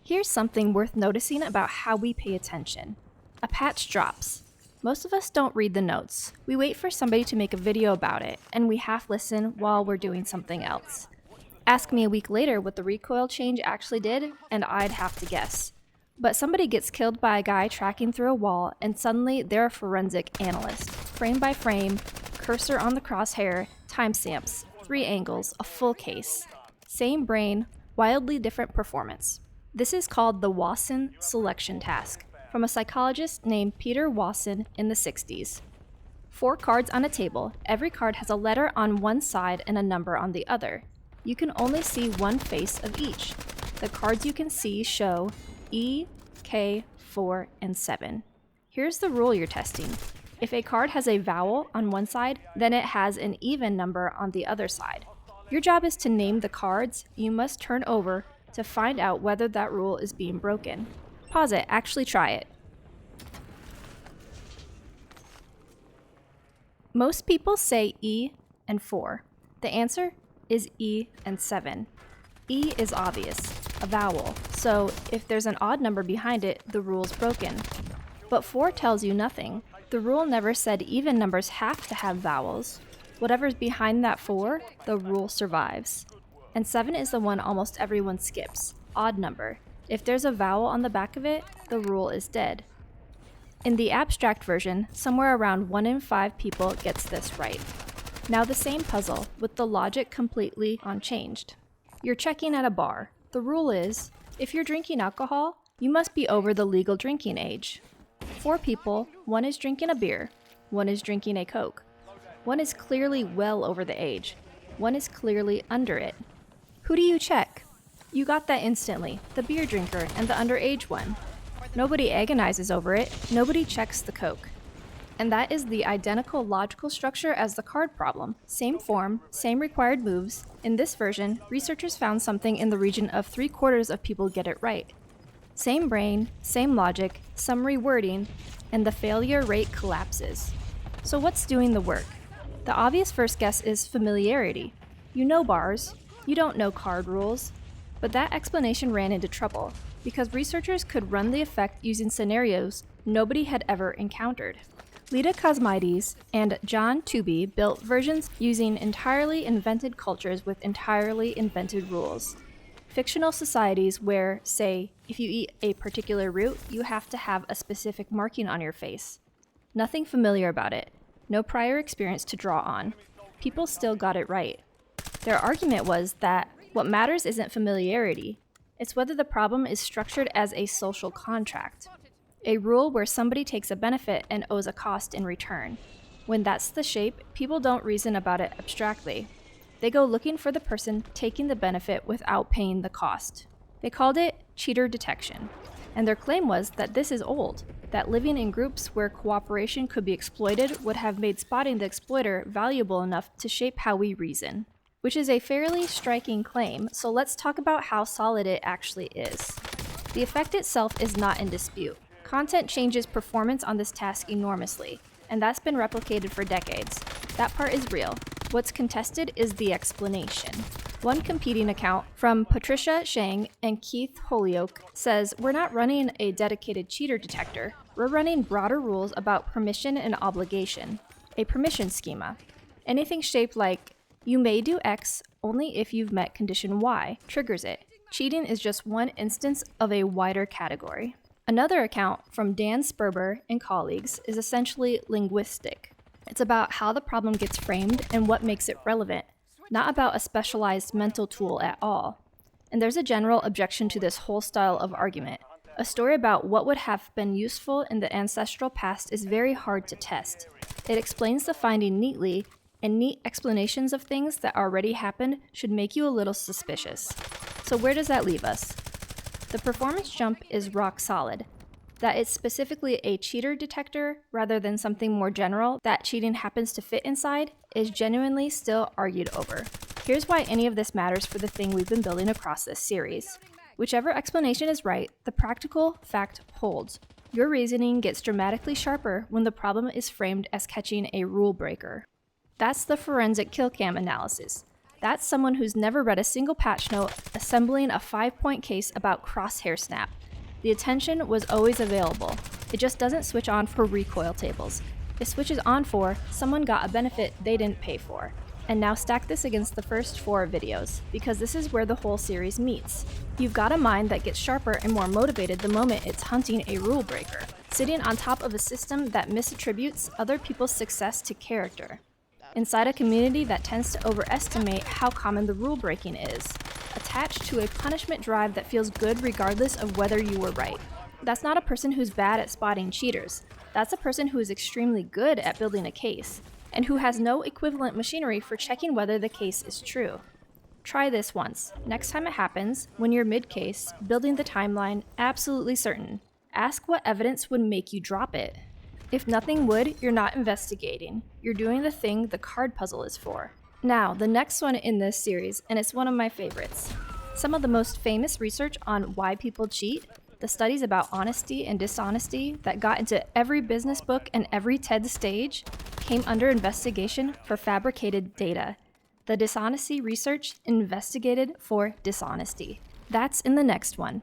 Here's something worth noticing about how we pay attention. A patch drops. Most of us don't read the notes. We wait for somebody to make a video about it, and we half listen while we're doing something else. Ask me a week later what the recoil change actually did, and I'd have to guess. But somebody gets killed by a guy tracking through a wall, and suddenly they're a forensic analyst. Frame by frame, cursor on the crosshair, timestamps, 3 angles, a full case. Same brain, wildly different performance. This is called the Wason selection task, from a psychologist named Peter Wason in the 60s. 4 cards on a table, every card has a letter on one side and a number on the other. You can only see one face of each. The cards you can see show E, K, 4, and 7. Here's the rule you're testing. If a card has a vowel on one side, then it has an even number on the other side. Your job is to name the cards you must turn over to find out whether that rule is being broken. Pause it, actually try it. Most people say E and 4. The answer is E and 7. E is obvious, a vowel, so if there's an odd number behind it, the rule's broken. But 4 tells you nothing. The rule never said even numbers have to have vowels. Whatever's behind that 4, the rule survives. And 7 is the one almost everyone skips, odd number. If there's a vowel on the back of it, the rule is dead. In the abstract version, somewhere around 1 in 5 people gets this right. Now the same puzzle, with the logic completely unchanged. You're checking at a bar. The rule is, if you're drinking alcohol, you must be over the legal drinking age. 4 people, 1 is drinking a beer, 1 is drinking a Coke. 1 is clearly well over the age, 1 is clearly under it. Who do you check? You got that instantly, the beer drinker and the underage one. Nobody agonizes over it, nobody checks the Coke. And that is the identical logical structure as the card problem. Same form, same required moves. In this version, researchers found something in the region of 3/4 of people get it right. Same brain, same logic, some rewording, and the failure rate collapses. So what's doing the work? The obvious first guess is familiarity. You know bars, you don't know card rules. But that explanation ran into trouble, because researchers could run the effect using scenarios nobody had ever encountered. Lita Cosmides and John Tooby built versions using entirely invented cultures with entirely invented rules. Fictional societies where, say, if you eat a particular root, you have to have a specific marking on your face. Nothing familiar about it, no prior experience to draw on. People still got it right. Their argument was that what matters isn't familiarity, it's whether the problem is structured as a social contract. A rule where somebody takes a benefit and owes a cost in return. When that's the shape, people don't reason about it abstractly. They go looking for the person taking the benefit without paying the cost. They called it cheater detection. And their claim was that this is old, that living in groups where cooperation could be exploited would have made spotting the exploiter valuable enough to shape how we reason. Which is a fairly striking claim, so let's talk about how solid it actually is. The effect itself is not in dispute. Content changes performance on this task enormously, and that's been replicated for decades. That part is real. What's contested is the explanation. One competing account from Patricia Shang and Keith Holyoke says, "We're not running a dedicated cheater detector, we're running broader rules about permission and obligation. A permission schema. Anything shaped like, you may do X only if you've met condition Y, triggers it. Cheating is just one instance of a wider category." Another account from Dan Sperber and colleagues is essentially linguistic. It's about how the problem gets framed and what makes it relevant, not about a specialized mental tool at all. And there's a general objection to this whole style of argument. A story about what would have been useful in the ancestral past is very hard to test. It explains the finding neatly, and neat explanations of things that already happened should make you a little suspicious. So where does that leave us? The performance jump is rock solid. That it's specifically a cheater detector rather than something more general that cheating happens to fit inside is genuinely still argued over. Here's why any of this matters for the thing we've been building across this series. Whichever explanation is right, the practical fact holds. Your reasoning gets dramatically sharper when the problem is framed as catching a rule breaker. That's the forensic killcam analysis. That's someone who's never read a single patch note assembling a 5-point case about crosshair snap. The attention was always available. It just doesn't switch on for recoil tables. It switches on for someone got a benefit they didn't pay for. And now stack this against the first 4 videos, because this is where the whole series meets. You've got a mind that gets sharper and more motivated the moment it's hunting a rule breaker, sitting on top of a system that misattributes other people's success to character. Inside a community that tends to overestimate how common the rule breaking is, attached to a punishment drive that feels good regardless of whether you were right. That's not a person who's bad at spotting cheaters. That's a person who is extremely good at building a case, and who has no equivalent machinery for checking whether the case is true. Try this once. Next time it happens, when you're mid-case, building the timeline, absolutely certain, ask what evidence would make you drop it. If nothing would, you're not investigating. You're doing the thing the card puzzle is for. Now, the next one in this series, and it's one of my favorites. Some of the most famous research on why people cheat, the studies about honesty and dishonesty that got into every business book and every TED stage, came under investigation for fabricated data. The dishonesty research investigated for dishonesty. That's in the next one.